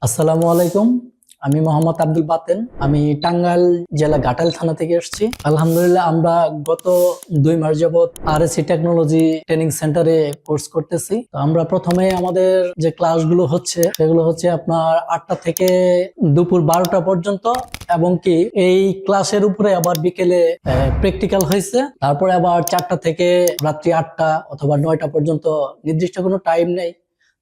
আসসালামু আলাইকুম। আমি মোহাম্মদ আব্দুল বাতেন। আমি টাঙ্গাইল জেলা ঘাটাইল থানা থেকে এসেছি। আলহামদুলিল্লাহ আমরা গত 2 মাস যাবত আরএসসি টেকনোলজি ট্রেনিং সেন্টারে কোর্স করতেছি। তো আমরা প্রথমে আমাদের যে ক্লাসগুলো হচ্ছে সেগুলো হচ্ছে আপনার 8টা থেকে দুপুর 12টা পর্যন্ত, এবং কি এই ক্লাসের উপরে আবার বিকেলে প্র্যাকটিক্যাল হয়েছে। তারপরে আবার 4টা থেকে রাত্রি 8টা অথবা 9টা পর্যন্ত, নির্দিষ্ট কোনো টাইম নেই,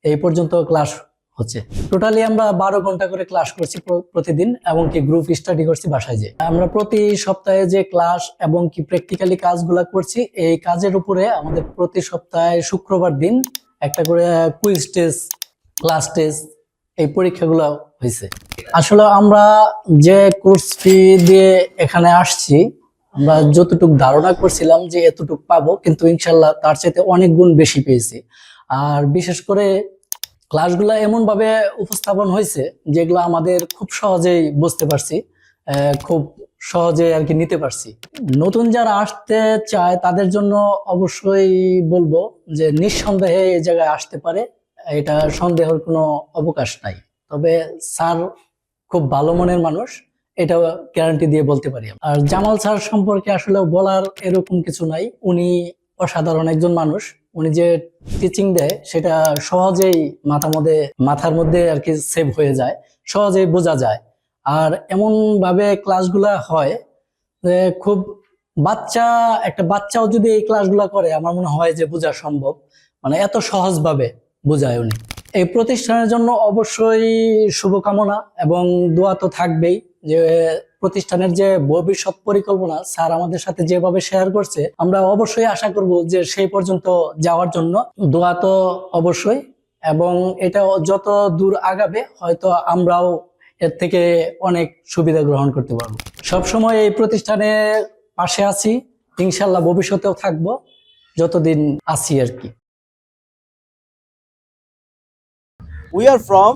এই পর্যন্ত ক্লাস হচ্ছে। টোটালি আমরা 12 ঘন্টা করে ক্লাস করছি প্রতিদিন, এবং কি গ্রুপ স্টাডি করছি বাসায়। যে আমরা প্রতি সপ্তাহে যে ক্লাস এবং কি প্র্যাকটিক্যালি কাজগুলা করছি, এই কাজের উপরে আমাদের প্রতি সপ্তাহে শুক্রবার দিন একটা করে কুইজ টেস্ট, ক্লাস টেস্ট, এই পরীক্ষাগুলো হয়েছে। আসলে আমরা যে কোর্স ফি দিয়ে এখানে আসছি, আমরা যতটুকু ধারণা করছিলাম যে এতটুকু পাবো, কিন্তু ইনশাল্লাহ তার চাইতে অনেক গুণ বেশি পেয়েছি। আর বিশেষ করে ক্লাসগুলো এমন ভাবে উপস্থাপন হয়েছে যেগুলো আমাদের খুব সহজেই বুঝতে পারছি, খুব সহজে আর কি নিতে পারছি। নতুন যারা আসতে চায় তাদের জন্য অবশ্যই বলবো যে নিঃসন্দেহে এই জায়গায় আসতে পারে, এটা সন্দেহের কোনো অবকাশ নাই। তবে স্যার খুব ভালো মনের মানুষ, এটা গ্যারান্টি দিয়ে বলতে পারি। আর জামাল স্যার সম্পর্কে আসলে বলার এরকম কিছু নাই, উনি অসাধারণ একজন মানুষ। উনি যে টিচিং দেয় সেটা সহজেই মাথার মধ্যে আর কি সেভ হয়ে যায়, সহজেই বোঝা যায়। আর এমন ভাবে ক্লাসগুলা হয় যে খুব একটা বাচ্চাও যদি এই ক্লাসগুলা করে, আমার মনে হয় যে বোঝা সম্ভব। মানে এত সহজভাবে বোঝায় উনি। এই প্রতিষ্ঠানের জন্য অবশ্যই শুভকামনা এবং দোয়া তো থাকবেই। যে প্রতিষ্ঠানের যে ভবিষ্যৎ পরিকল্পনা স্যার আমাদের সাথে যেভাবে শেয়ার করছে, আমরা অবশ্যই আশা করব যে সেই পর্যন্ত যাওয়ার জন্য। দোয়া তো অবশ্যই, এবং এটা যত দূর আগাবে হয়তো আমরাও এর থেকে অনেক সুবিধা গ্রহণ করতে পারবো। সবসময় এই প্রতিষ্ঠানের পাশে আছি, ইনশাল্লাহ ভবিষ্যতেও থাকবো যতদিন আছি আর কি। We are from